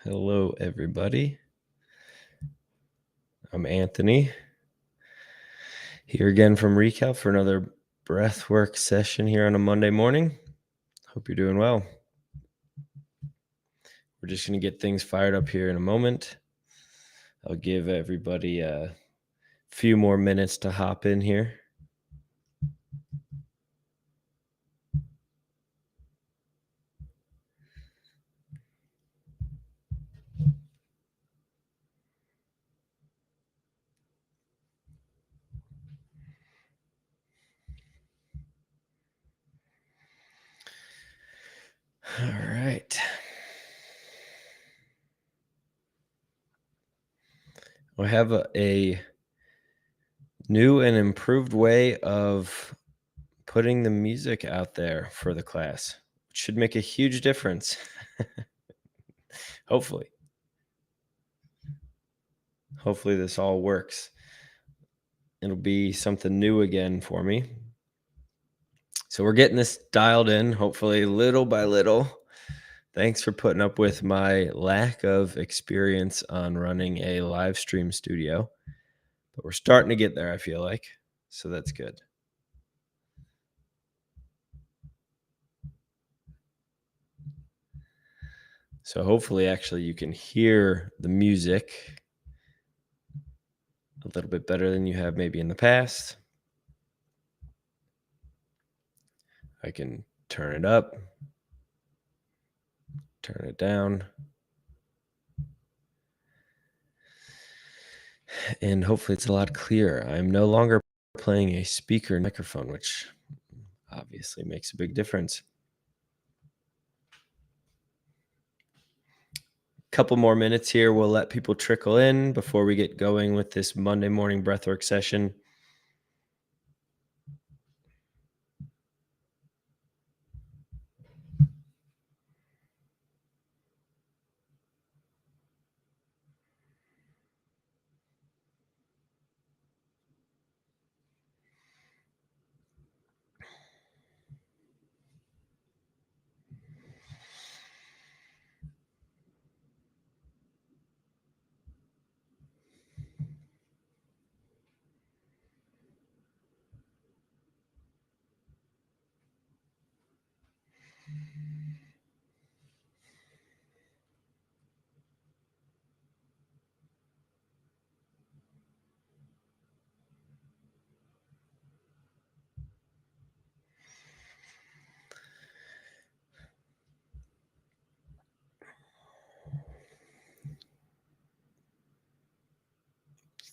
Hello, everybody. I'm Anthony here again from Recap for another breathwork session here on a Monday morning. Hope you're doing well. We're just going to get things fired up here in a moment. I'll give everybody a few more minutes to hop in here. All right. I have a new and improved way of putting the music out there for the class, which should make a huge difference. Hopefully this all works. It'll be something new again for me. So we're getting this dialed in, hopefully little by little. Thanks for putting up with my lack of experience on running a live stream studio, but we're starting to get there, I feel like. So that's good. So hopefully actually you can hear the music a little bit better than you have maybe in the past. I can turn it up, turn it down, and hopefully it's a lot clearer. I'm no longer playing a speaker microphone, which obviously makes a big difference. Couple more minutes here. We'll let people trickle in before we get going with this Monday morning breathwork session.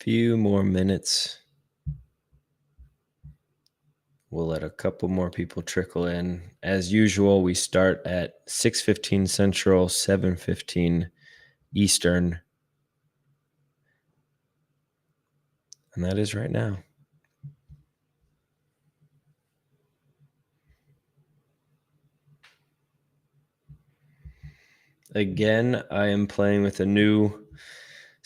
Few more minutes. We'll let a couple more people trickle in. As usual, we start at 6:15 Central, 7:15 Eastern. And that is right now. Again, I am playing with a new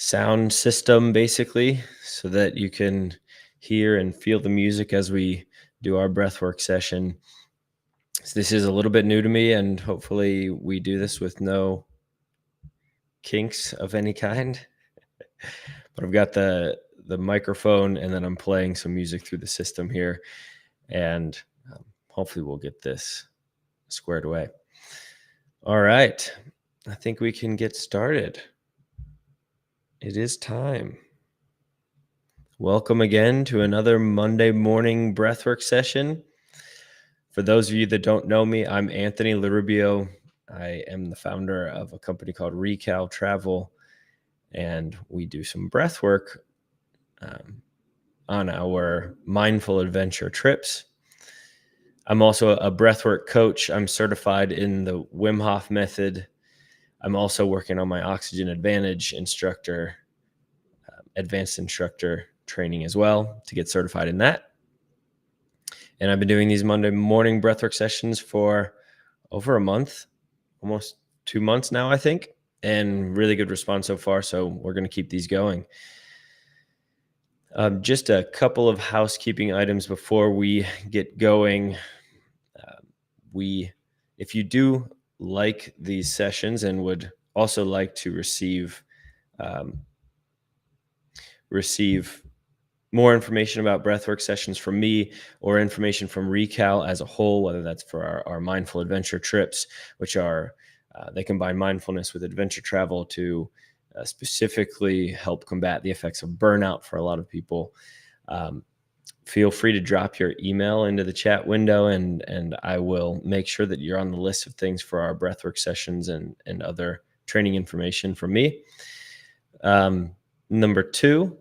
sound system, basically, so that you can hear and feel the music as we do our breathwork session. So this is a little bit new to me, and hopefully we do this with no kinks of any kind. But I've got the microphone, and then I'm playing some music through the system here, and hopefully we'll get this squared away. All right. I think we can get started. It is time. Welcome again to another Monday morning breathwork session. For those of you that don't know me, I'm Anthony LaRubio. I am the founder of a company called Recal Travel, and we do some breathwork on our mindful adventure trips. I'm also a breathwork coach. I'm certified in the Wim Hof method. I'm also working on my Oxygen Advantage instructor, advanced instructor training as well to get certified in that. And I've been doing these Monday morning breathwork sessions for over a month, almost 2 months now, I think, and really good response so far. So we're going to keep these going. Just a couple of housekeeping items before we get going. If you do like these sessions and would also like to um, receive more information about breathwork sessions from me or information from Recal as a whole, whether that's for our mindful adventure trips, which are they combine mindfulness with adventure travel to specifically help combat the effects of burnout for a lot of people. Um, Feel free to drop your email into the chat window, and I will make sure that you're on the list of things for our breathwork sessions and other training information from me. Number two,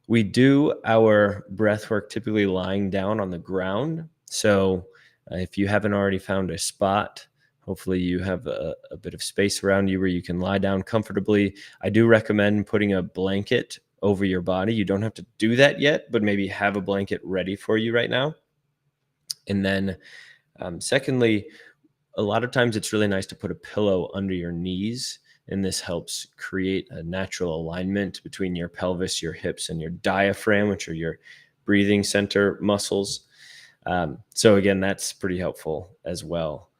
we do our breath work typically lying down on the ground. So if you haven't already found a spot, hopefully you have a bit of space around you where you can lie down comfortably. I do recommend putting a blanket over your body. You don't have to do that yet, but maybe have a blanket ready for you right now. And then, secondly, a lot of times it's really nice to put a pillow under your knees, and this helps create a natural alignment between your pelvis, your hips, and your diaphragm, which are your breathing center muscles. So again, that's pretty helpful as well.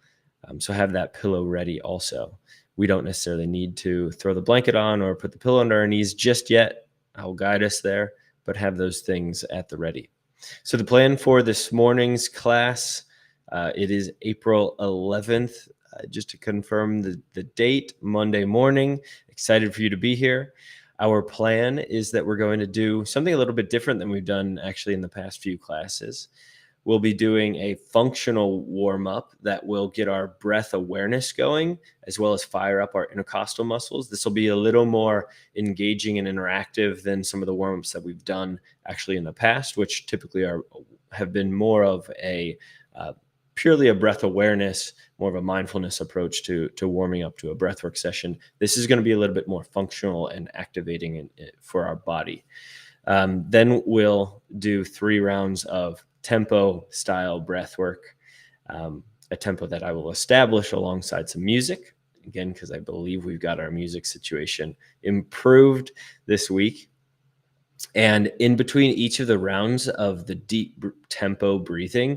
So have that pillow ready also. We don't necessarily need to throw the blanket on or put the pillow under our knees just yet. I'll guide us there, but have those things at the ready. So the plan for this morning's class, it is April 11th. Just to confirm the date, Monday morning. Excited for you to be here. Our plan is that we're going to do something a little bit different than we've done actually in the past few classes. We'll be doing a functional warm up that will get our breath awareness going, as well as fire up our intercostal muscles. This will be a little more engaging and interactive than some of the warm ups that we've done actually in the past, which typically have been more of a purely a breath awareness, more of a mindfulness approach to warming up to a breathwork session. This is going to be a little bit more functional and activating for our body. Then we'll do 3 rounds of tempo style breath work, a tempo that I will establish alongside some music, again, because I believe we've got our music situation improved this week. And in between each of the rounds of the deep tempo breathing,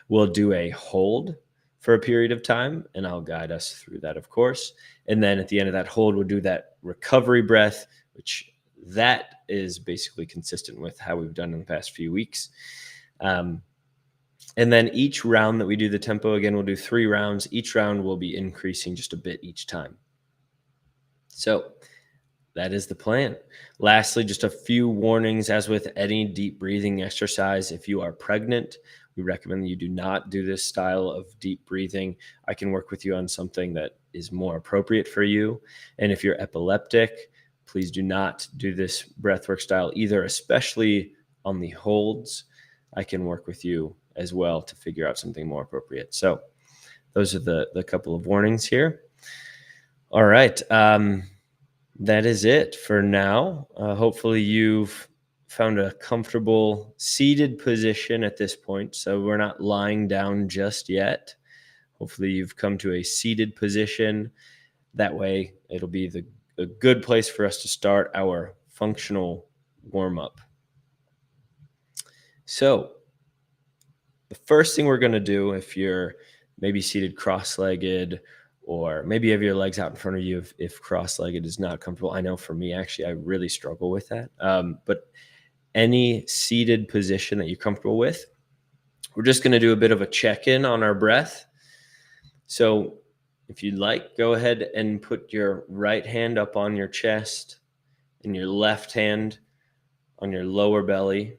we'll do a hold for a period of time, and I'll guide us through that, of course. And then at the end of that hold, we'll do that recovery breath, which that is basically consistent with how we've done in the past few weeks. And then each round that we do the tempo, again, we'll do 3 rounds. Each round will be increasing just a bit each time. So that is the plan. Lastly, just a few warnings. As with any deep breathing exercise, if you are pregnant, we recommend that you do not do this style of deep breathing. I can work with you on something that is more appropriate for you. And if you're epileptic, please do not do this breathwork style either, especially on the holds. I can work with you as well to figure out something more appropriate. So those are the couple of warnings here. All right. That is it for now. Hopefully you've found a comfortable seated position at this point. So we're not lying down just yet. Hopefully you've come to a seated position. That way it'll be a good place for us to start our functional warm up. So the first thing we're going to do, if you're maybe seated cross-legged, or maybe you have your legs out in front of you if cross-legged is not comfortable. I know for me, actually, I really struggle with that. But any seated position that you're comfortable with, we're just going to do a bit of a check-in on our breath. So if you'd like, go ahead and put your right hand up on your chest and your left hand on your lower belly.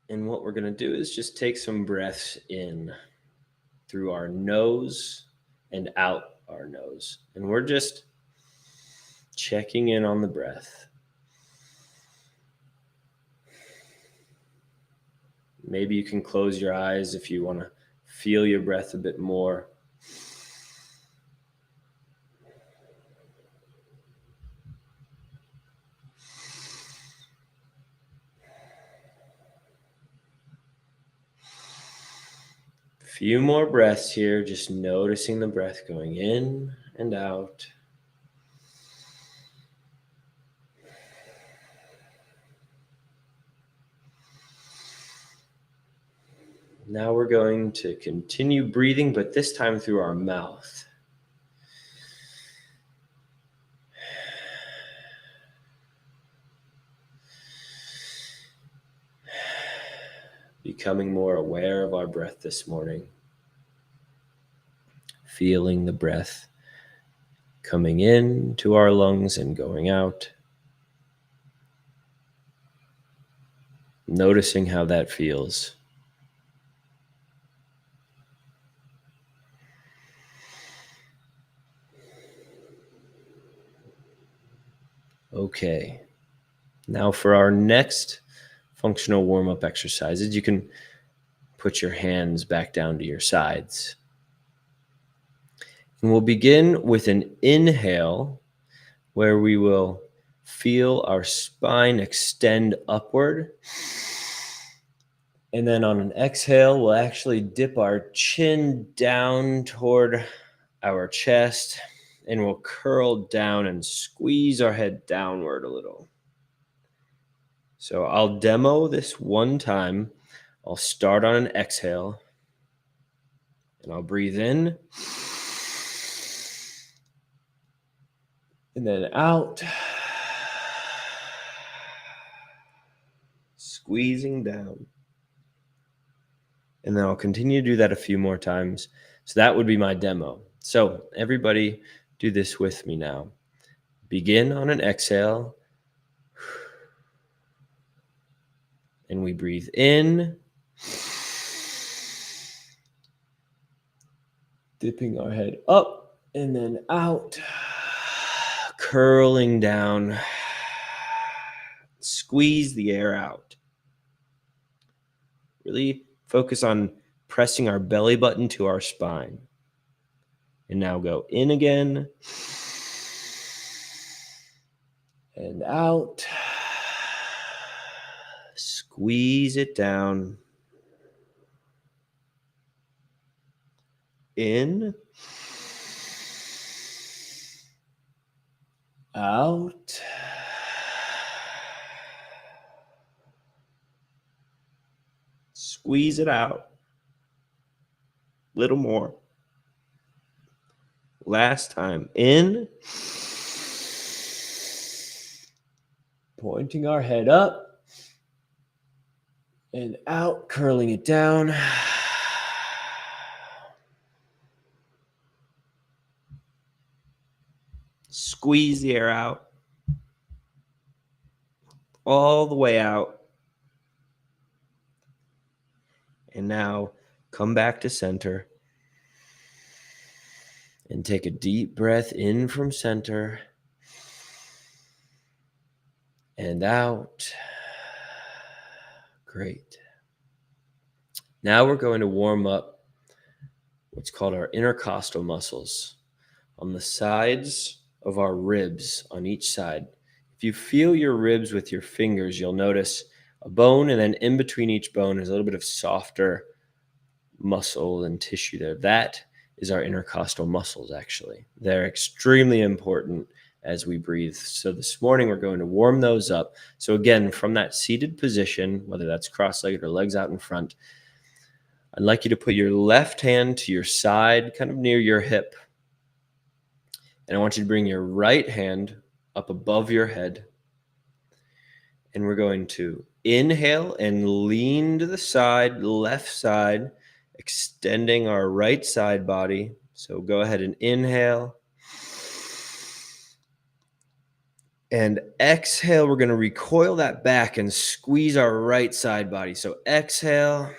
And what we're going to do is just take some breaths in through our nose and out our nose. And we're just checking in on the breath. Maybe you can close your eyes if you want to feel your breath a bit more. Few more breaths here, just noticing the breath going in and out. Now we're going to continue breathing, but this time through our mouth. Becoming more aware of our breath this morning. Feeling the breath coming in to our lungs and going out. Noticing how that feels. Okay. Now for our next functional warm-up exercises, you can put your hands back down to your sides. And we'll begin with an inhale where we will feel our spine extend upward. And then on an exhale, we'll actually dip our chin down toward our chest and we'll curl down and squeeze our head downward a little. So I'll demo this one time. I'll start on an exhale and I'll breathe in and then out, squeezing down. And then I'll continue to do that a few more times. So that would be my demo. So everybody do this with me now. Begin on an exhale. And we breathe in. Dipping our head up and then out. Curling down. Squeeze the air out. Really focus on pressing our belly button to our spine. And now go in again. And out. Squeeze it down. In. Out. Squeeze it out. Little more. Last time. In. Pointing our head up. And out, curling it down. Squeeze the air out. All the way out. And now come back to center. And take a deep breath in from center. And out. Great. Now we're going to warm up what's called our intercostal muscles on the sides of our ribs on each side. If you feel your ribs with your fingers, you'll notice a bone, and then in between each bone is a little bit of softer muscle and tissue there. That is our intercostal muscles, actually. They're extremely important as we breathe. So this morning, we're going to warm those up. So again, from that seated position, whether that's cross-legged or legs out in front, I'd like you to put your left hand to your side, kind of near your hip. And I want you to bring your right hand up above your head. And we're going to inhale and lean to the side, left side, extending our right side body. So go ahead and inhale. And exhale, we're going to recoil that back and squeeze our right side body. So exhale.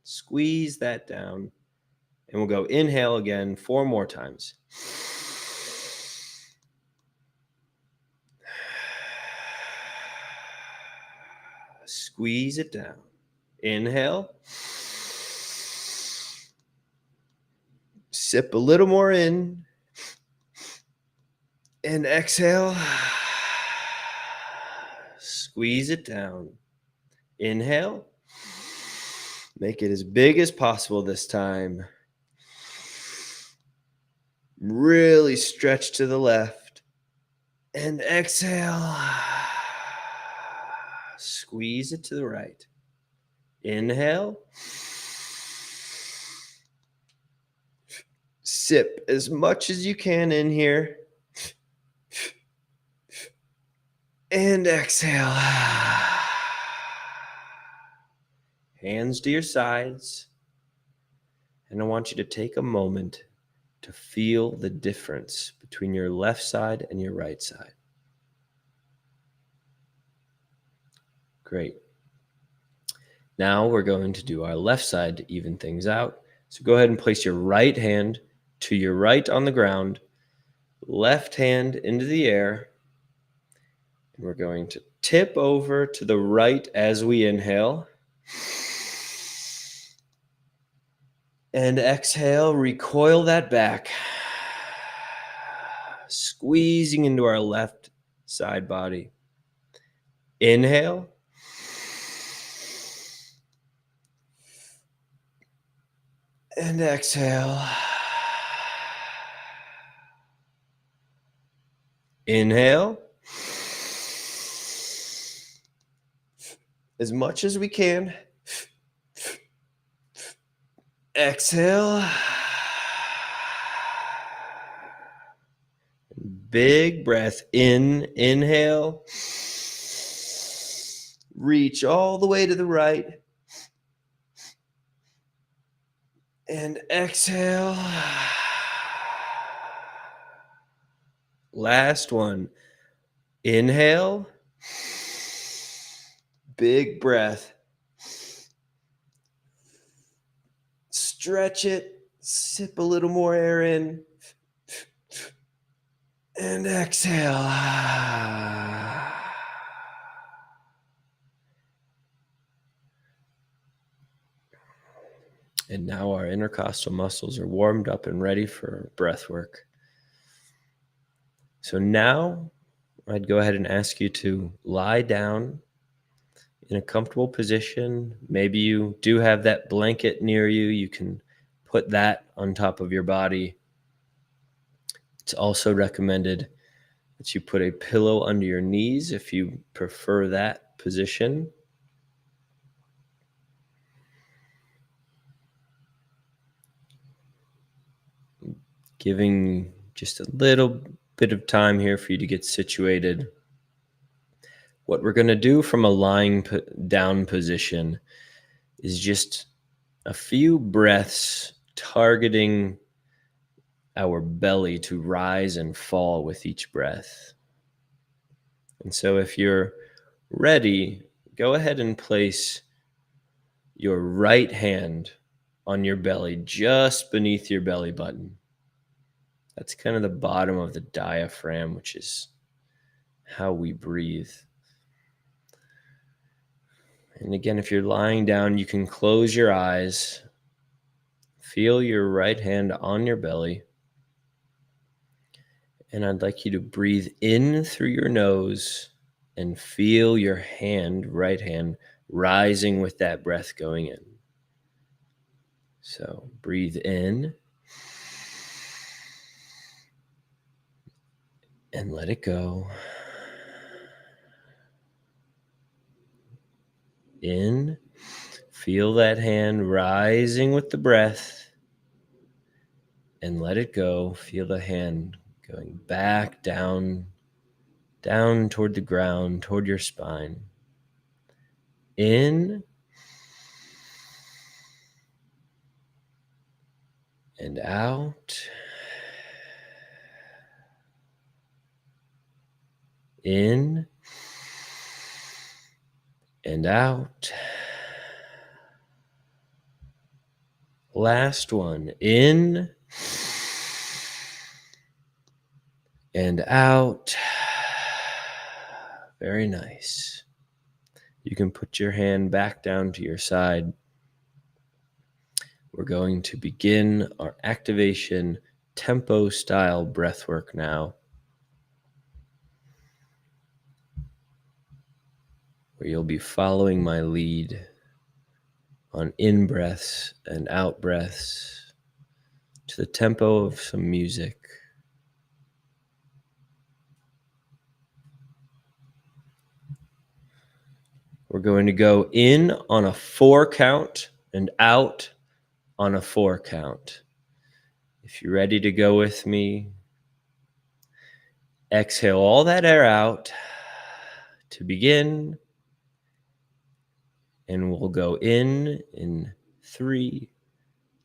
Squeeze that down. And we'll go inhale again 4 more times. Squeeze it down. Inhale. Sip a little more in. And exhale. Squeeze it down. Inhale. Make it as big as possible this time. Really stretch to the left. And exhale. Squeeze it to the right. Inhale. Sip as much as you can in here. And exhale. Hands to your sides. And I want you to take a moment to feel the difference between your left side and your right side. Great. Now we're going to do our left side to even things out. So go ahead and place your right hand to your right on the ground, left hand into the air. And we're going to tip over to the right as we inhale. And exhale, recoil that back, squeezing into our left side body. Inhale. And exhale. Inhale. As much as we can. Exhale. Big breath in. Inhale. Reach all the way to the right. And exhale. Last one. Inhale. Big breath. Stretch it. Sip a little more air in. And exhale. And now our intercostal muscles are warmed up and ready for breath work. So now I'd go ahead and ask you to lie down in a comfortable position. Maybe you do have that blanket near you. You can put that on top of your body. It's also recommended that you put a pillow under your knees if you prefer that position. Giving just a little bit of time here for you to get situated. What we're going to do from a lying down position is just a few breaths targeting our belly to rise and fall with each breath. And so if you're ready, go ahead and place your right hand on your belly, just beneath your belly button. That's kind of the bottom of the diaphragm, which is how we breathe. And again, if you're lying down, you can close your eyes. Feel your right hand on your belly. And I'd like you to breathe in through your nose and feel your right hand, rising with that breath going in. So breathe in and let it go. In, feel that hand rising with the breath, and let it go. Feel the hand going back down toward the ground, toward your spine. In and out. In and out. Last one. In and out. Very nice. You can put your hand back down to your side. We're going to begin our activation tempo style breath work now, where you'll be following my lead on in breaths and out breaths to the tempo of some music. We're going to go in on a 4 count and out on a 4 count. If you're ready to go with me, exhale all that air out to begin. And we'll go in 3,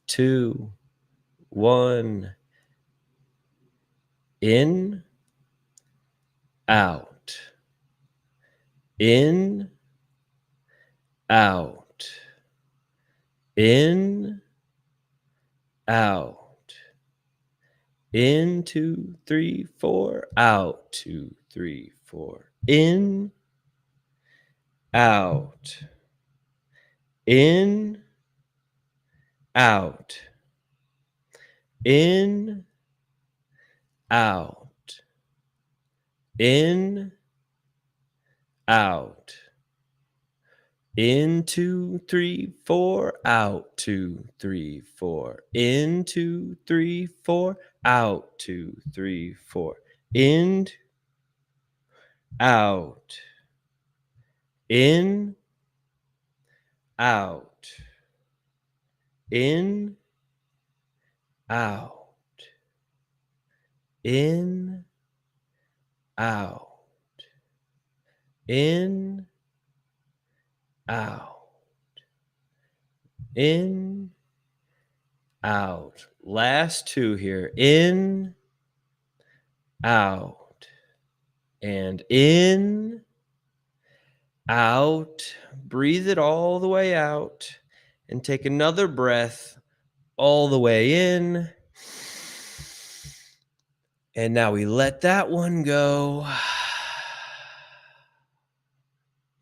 2, 1. In, out. In, out. In, out. In, 2, 3, 4. Out, 2, 3, 4. In, out. In, out. In, out. In, out. In, 2, 3, 4. Out, 2, 3, 4. In, 2, 3, 4. Out, 2, 3, 4. In, out. In, out. In, out. In, out. In, out. In, out. Last 2 here. In, out. And in, out. Breathe it all the way out. And take another breath all the way in. And now we let that one go.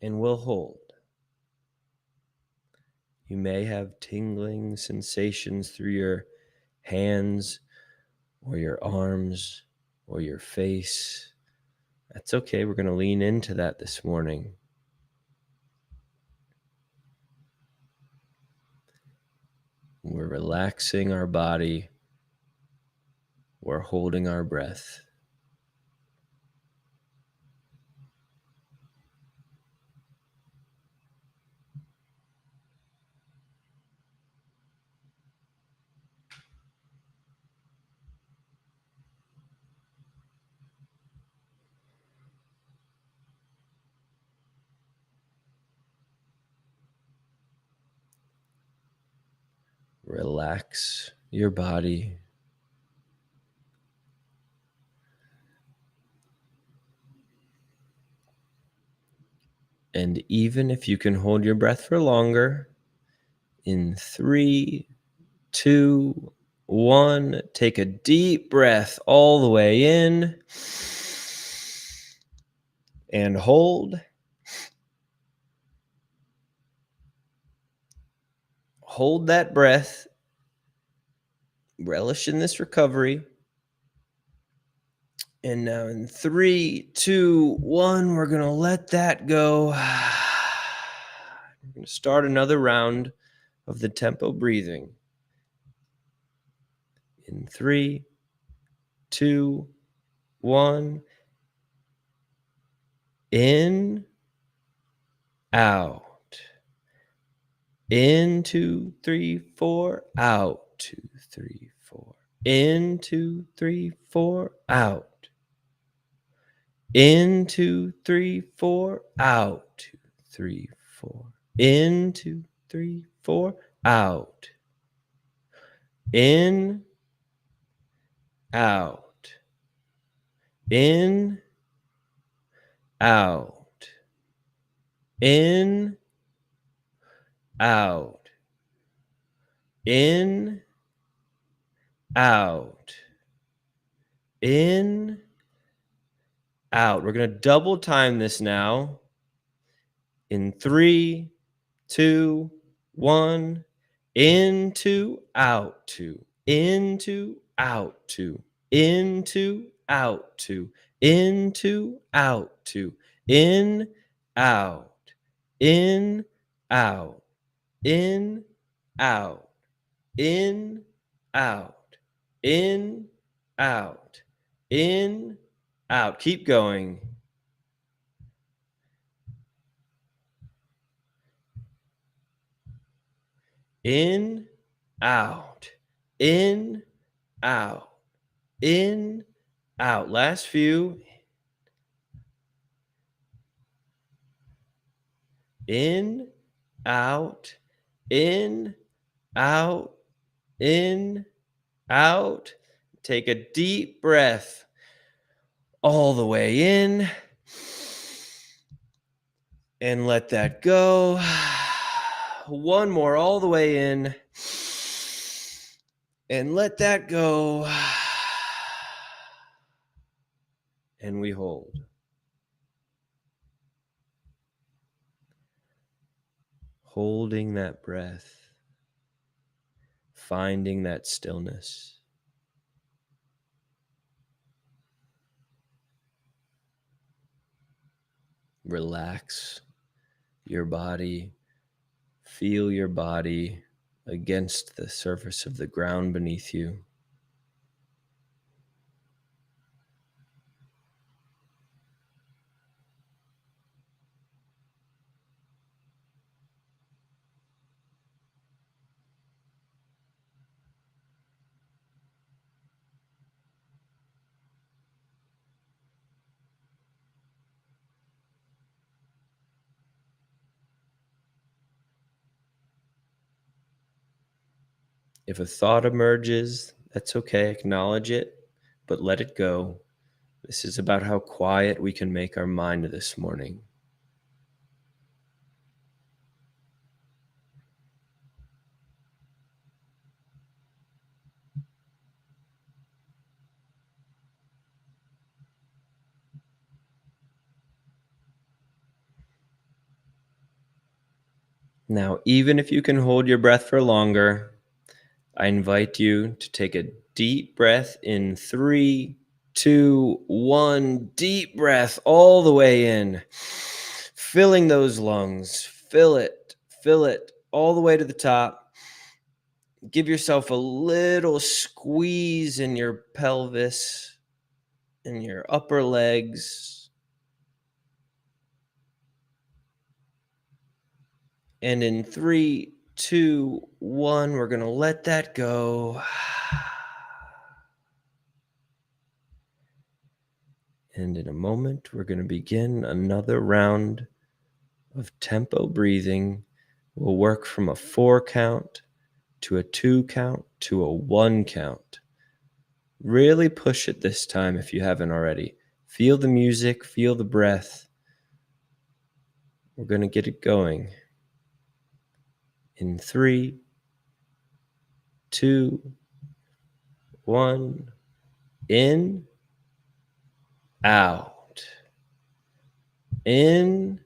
And we'll hold. You may have tingling sensations through your hands or your arms or your face. That's okay. We're going to lean into that this morning. We're relaxing our body. We're holding our breath. Relax your body. And even if you can hold your breath for longer, in 3, 2, 1, take a deep breath all the way in and hold. Hold that breath. Relish in this recovery. And now in 3, 2, 1, we're going to let that go. We're going to start another round of the tempo breathing. In 3, 2, 1. In, out. In, 2, 3, 4. Out, 2, 3, 4. In, 2, 3, 4. Out. In, 2, 3, 4. Out, 2, 3, 4. In, 2, 3, 4. Out. In, out. In, out. In, out. In, out. In, out. We're going to double time this now. In 3, 2, 1. Into, out, 2. Into, out, 2. Into, out, 2. Into, out, 2. In, out. In, out. In, out. In, out. In, out. In, out. Keep going. In, out, in, out, in, out. Last few. In, out, in, out, in, out. Take a deep breath all the way in and let that go. One more all the way in and let that go. And we hold. Holding that breath, finding that stillness. Relax your body. Feel your body against the surface of the ground beneath you. If a thought emerges, that's okay. Acknowledge it, but let it go. This is about how quiet we can make our mind this morning. Now, even if you can hold your breath for longer, I invite you to take a deep breath in 3, 2, 1. Deep breath all the way in, filling those lungs. Fill it all the way to the top. Give yourself a little squeeze in your pelvis, in your upper legs. And in 3, 2, 1, we're going to let that go. And in a moment, we're going to begin another round of tempo breathing. We'll work from a 4 count to a 2 count to a 1 count. Really push it this time if you haven't already. Feel the music, feel the breath. We're going to get it going. In 3, 2, 1. In, out. In,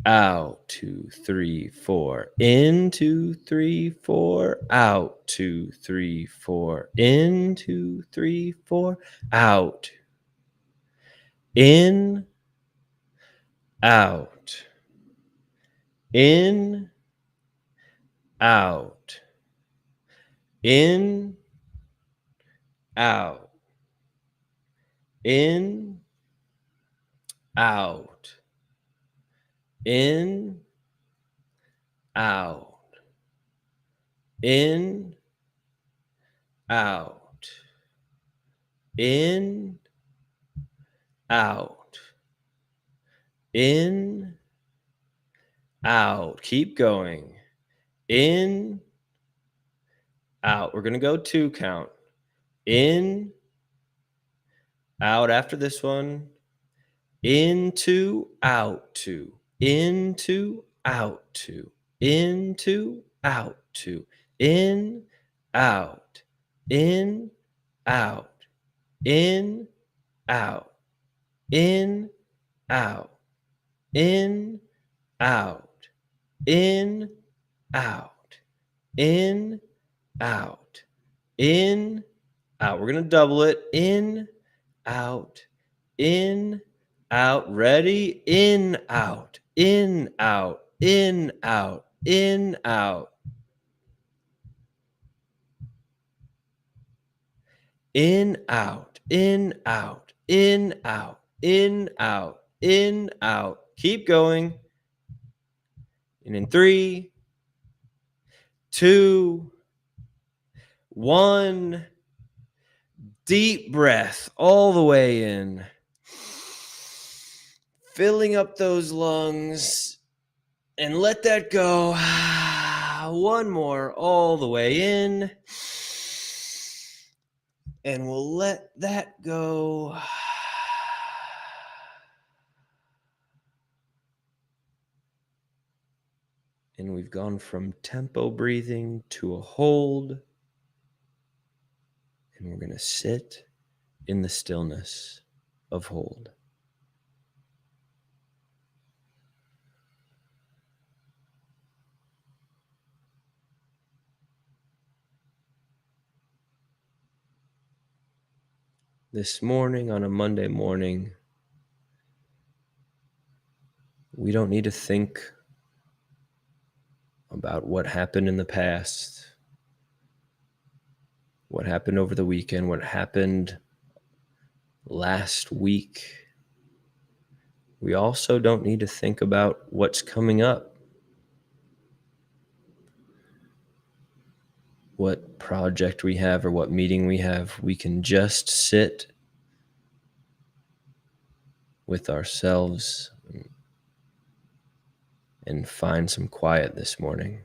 out. 2, 3, 4. In, 2, 3, 4. Out. 2, 3, 4. In, 2, 3, 4. Out. In, out. In, out. In, out. In, out. In, out. In, out. In, out. In, out. Keep going. In, out. We're going to go 2 count. In, out after this one. Into, out, 2. Into, out, 2. Into, out, 2. In, out. In, out. In, out. In, out. In, out. In, out. In, out. In, out. We're going to double it. In, out. In, out. Ready? In, out. In, out. In, out. In, out. In, out. In, out. In, out. In, out. In, out. Keep going. And in 3, 2, 1. Deep breath all the way in, filling up those lungs, and let that go. One more all the way in, and we'll let that go. And we've gone from tempo breathing to a hold, and we're going to sit in the stillness of hold. This morning, on a Monday morning, we don't need to think about what happened in the past, what happened over the weekend, what happened last week. We also don't need to think about what's coming up, what project we have or what meeting we have. We can just sit with ourselves and find some quiet this morning.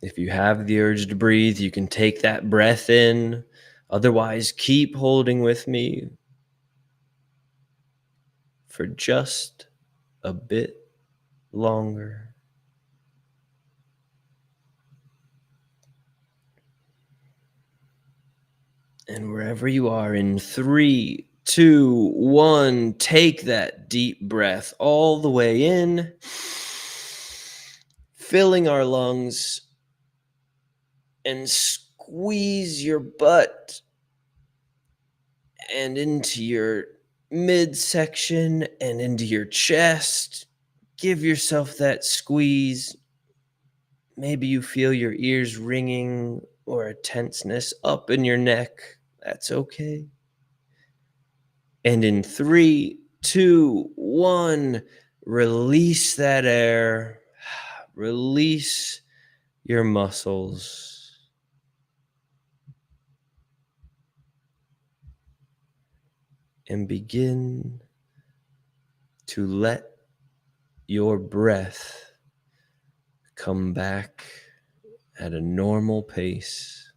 If you have the urge to breathe, you can take that breath in. Otherwise, keep holding with me for just a bit longer. And wherever you are, in 3, 2, 1, take that deep breath all the way in, filling our lungs, and squeeze your butt and into your midsection and into your chest. Give yourself that squeeze. Maybe you feel your ears ringing or a tenseness up in your neck. That's okay. And in 3, 2, 1, release that air. Release your muscles. And begin to let your breath come back at a normal pace.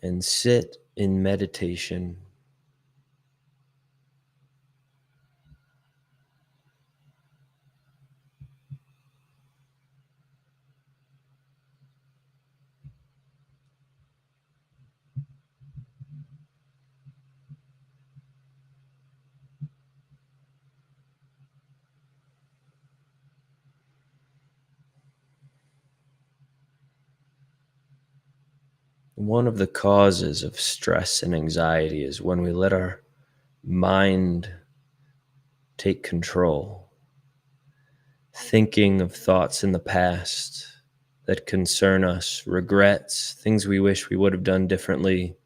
And sit in meditation. One of the causes of stress and anxiety is when we let our mind take control, thinking of thoughts in the past that concern us, regrets, things we wish we would have done differently.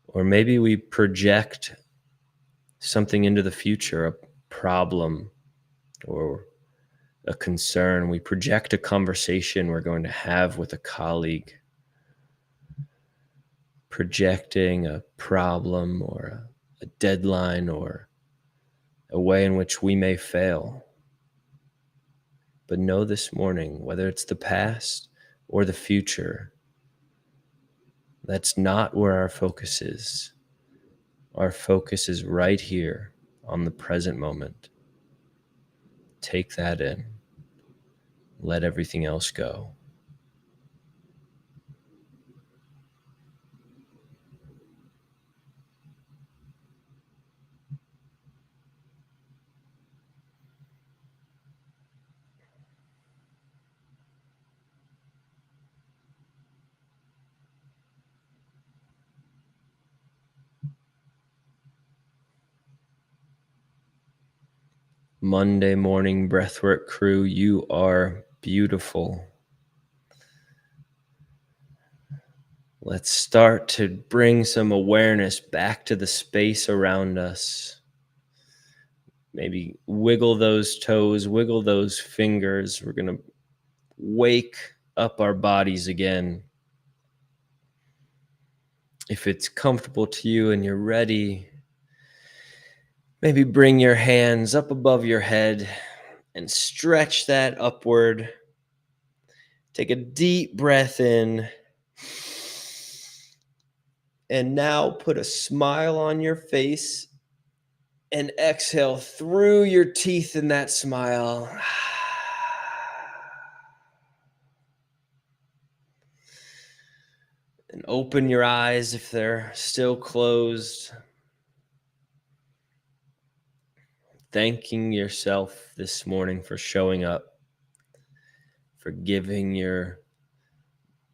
Or maybe we project something into the future, a problem or a concern. We project a conversation we're going to have with a colleague, projecting a problem or a deadline or a way in which we may fail. But know this morning, whether it's the past or the future, that's not where our focus is. Our focus is right here on the present moment. Take that in. Let everything else go. Monday morning breathwork crew, you are beautiful. Let's start to bring some awareness back to the space around us. Maybe wiggle those toes, wiggle those fingers. We're going to wake up our bodies again. If it's comfortable to you and you're ready, maybe bring your hands up above your head and stretch that upward. Take a deep breath in. And now put a smile on your face and exhale through your teeth in that smile. And open your eyes if they're still closed. Thanking yourself this morning for showing up, for giving your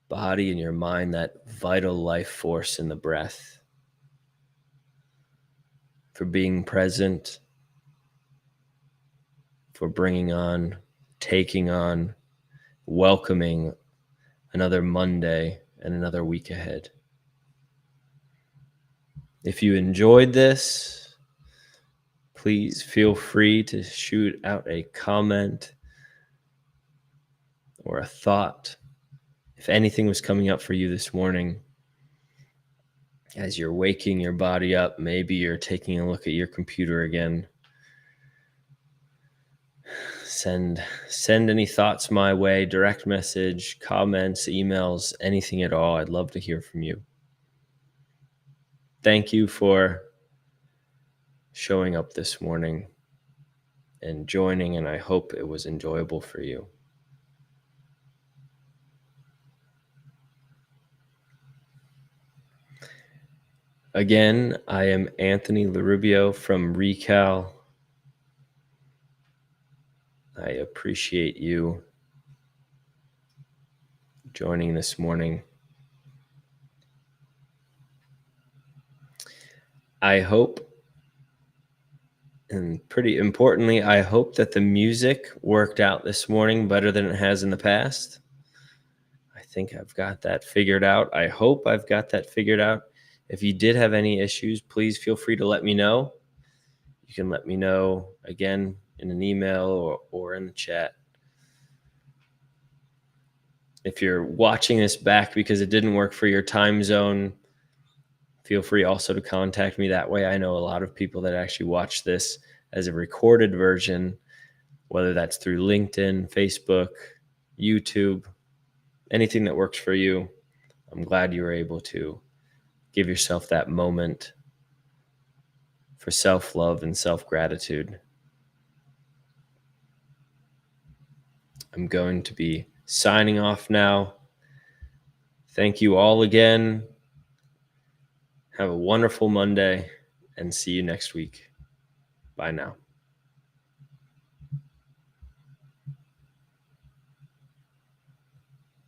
body and your mind that vital life force in the breath, for being present, for bringing on, taking on, welcoming another Monday and another week ahead. If you enjoyed this, please feel free to shoot out a comment or a thought. If anything was coming up for you this morning, as you're waking your body up, maybe you're taking a look at your computer again. Send any thoughts my way, direct message, comments, emails, anything at all. I'd love to hear from you. Thank you for showing up this morning and joining, and I hope it was enjoyable for you. Again, I am Anthony LaRubio from Recal. I appreciate you joining this morning. I hope, and pretty importantly, I hope that the music worked out this morning better than it has in the past. I think I've got that figured out. I hope I've got that figured out. If you did have any issues, please feel free to let me know. You can let me know again in an email or in the chat. If you're watching this back because it didn't work for your time zone, feel free also to contact me that way. I know a lot of people that actually watch this as a recorded version, whether that's through LinkedIn, Facebook, YouTube, anything that works for you. I'm glad you were able to give yourself that moment for self-love and self-gratitude. I'm going to be signing off now. Thank you all again. Have a wonderful Monday and see you next week. Bye now.